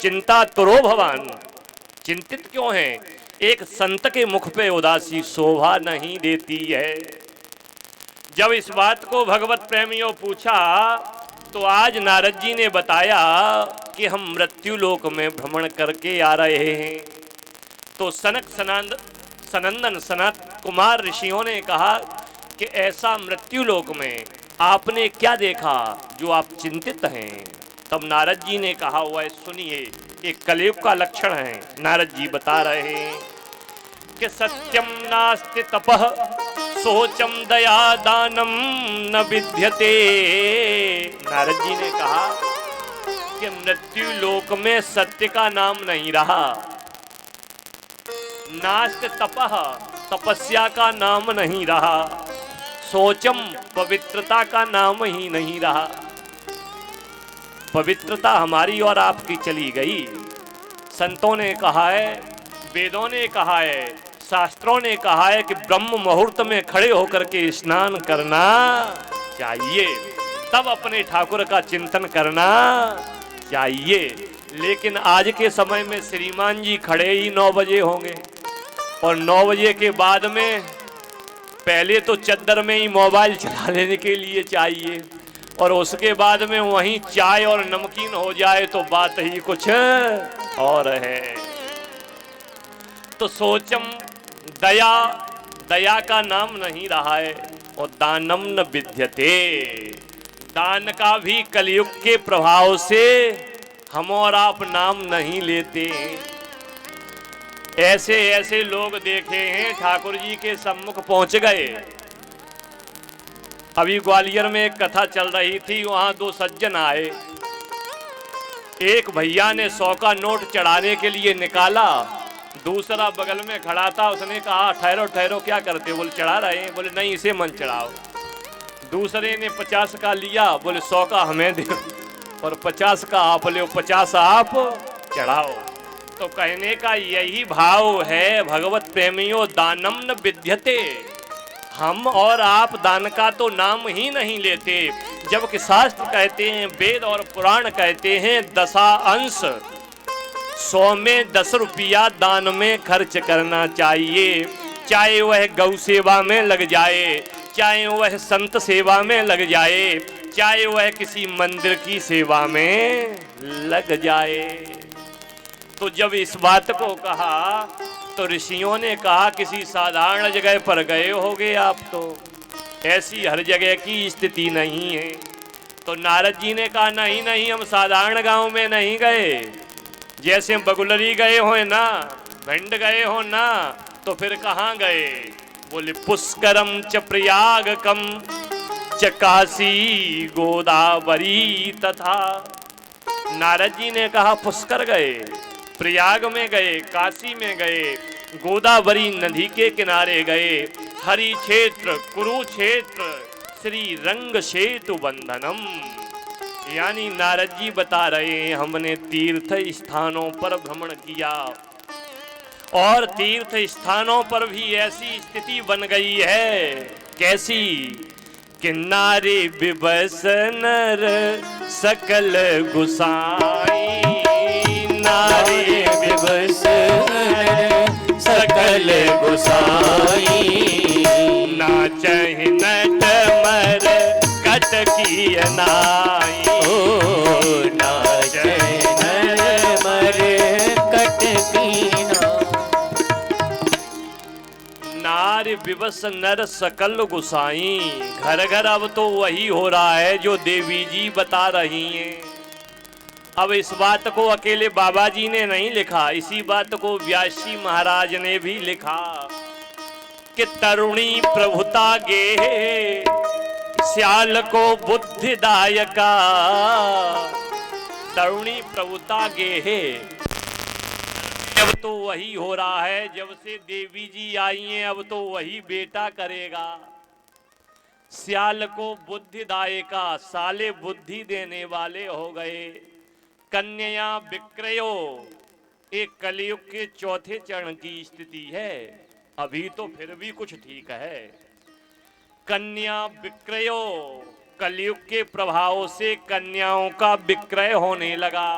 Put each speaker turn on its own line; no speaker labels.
चिंता तुरो भवान, चिंतित क्यों हैं? एक संत के मुख पे उदासी शोभा नहीं देती है। जब इस बात को भगवत प्रेमियों पूछा तो आज नारद जी ने बताया कि हम मृत्यु लोक में भ्रमण करके आ रहे हैं। तो सनंदन सनत कुमार ऋषियों ने कहा कि ऐसा मृत्यु लोक में आपने क्या देखा जो आप चिंतित हैं? तब नारद जी ने कहा, वह सुनिए, एक कलयुग का लक्षण है। नारद जी बता रहे हैं कि सत्यम नास्ति तपः सोचम दया दानम न विद्यते। नारद जी ने कहा कि मृत्यु लोक में सत्य का नाम नहीं रहा, नास्ति तपः तपस्या का नाम नहीं रहा, सोचम पवित्रता का नाम ही नहीं रहा। पवित्रता हमारी और आपकी चली गई। संतों ने कहा है, वेदों ने कहा है, शास्त्रों ने कहा है कि ब्रह्म मुहूर्त में खड़े होकर के स्नान करना चाहिए, तब अपने ठाकुर का चिंतन करना चाहिए। लेकिन आज के समय में श्रीमान जी खड़े ही 9 बजे होंगे और 9 बजे के बाद में पहले तो चद्दर में ही मोबाइल चला लेने के लिए चाहिए और उसके बाद में वहीं चाय और नमकीन हो जाए तो बात ही कुछ और है। तो सोचम दया का नाम नहीं रहा है और दानम न विद्यते, दान का भी कलयुग के प्रभाव से हम और आप नाम नहीं लेते। ऐसे ऐसे लोग देखे हैं ठाकुर जी के सम्मुख पहुंच गए। अभी ग्वालियर में एक कथा चल रही थी, वहां 2 सज्जन आए। एक भैया ने 100 का नोट चढ़ाने के लिए निकाला, दूसरा बगल में खड़ा था, उसने कहा ठहरो ठहरो क्या करते? बोले चढ़ा रहे हैं। बोले नहीं, इसे मन चढ़ाओ। दूसरे ने 50 का लिया, बोले 100 का हमें दे और 50 का आप ले, 50 आप चढ़ाओ। तो कहने का यही भाव है भगवत प्रेमियों, दानम न विद्यते। हम और आप दान का तो नाम ही नहीं लेते, जबकि शास्त्र कहते हैं, वेद और पुराण कहते हैं, 10 अंश 100 में 10 रुपया दान में खर्च करना चाहिए। चाहे वह गौ सेवा में लग जाए, चाहे वह संत सेवा में लग जाए, चाहे वह किसी मंदिर की सेवा में लग जाए। तो जब इस बात को कहा तो ऋषियों ने कहा किसी साधारण जगह पर गए होगे आप, तो ऐसी हर जगह की स्थिति नहीं है। तो नारद जी ने कहा नहीं नहीं, हम साधारण गांव में नहीं गए, जैसे बगुलरी गए हो ना, भिंड गए हो ना, तो फिर कहाँ गए? बोले पुष्करम च प्रयागकम च काशी गोदावरी तथा। नारद जी ने कहा पुष्कर गए, प्रयाग में गए, काशी में गए, गोदावरी नदी के किनारे गए, हरि क्षेत्र, कुरुक्षेत्र, श्री रंग सेतु बंधनम। यानी नारद जी बता रहे हैं हमने तीर्थ स्थानों पर भ्रमण किया और तीर्थ स्थानों पर भी ऐसी स्थिति बन गई है। कैसी? कि नारी विवश नर सकल गुसाई, नारी विवश सकल गुसाई, नाचहि नट मर कटकी नाई, नाचहि नट मर कटकी नारी विवश नर सकल गुसाई। घर घर अब तो वही हो रहा है जो देवी जी बता रही हैं। अब इस बात को अकेले बाबा जी ने नहीं लिखा, इसी बात को व्यास जी महाराज ने भी लिखा कि तरुणी प्रभुता गे श्याल को बुद्धिदायका। तरुणी प्रभुता गे है, अब तो वही हो रहा है, जब से देवी जी आई हैं अब तो वही बेटा करेगा। श्याल को बुद्धिदायका, साले बुद्धि देने वाले हो गए। कन्या विक्रयो, एक कलयुग के 4थे चरण की स्थिति है, अभी तो फिर भी कुछ ठीक है। कन्या विक्रयो, कलयुग के प्रभाव से कन्याओं का विक्रय होने लगा।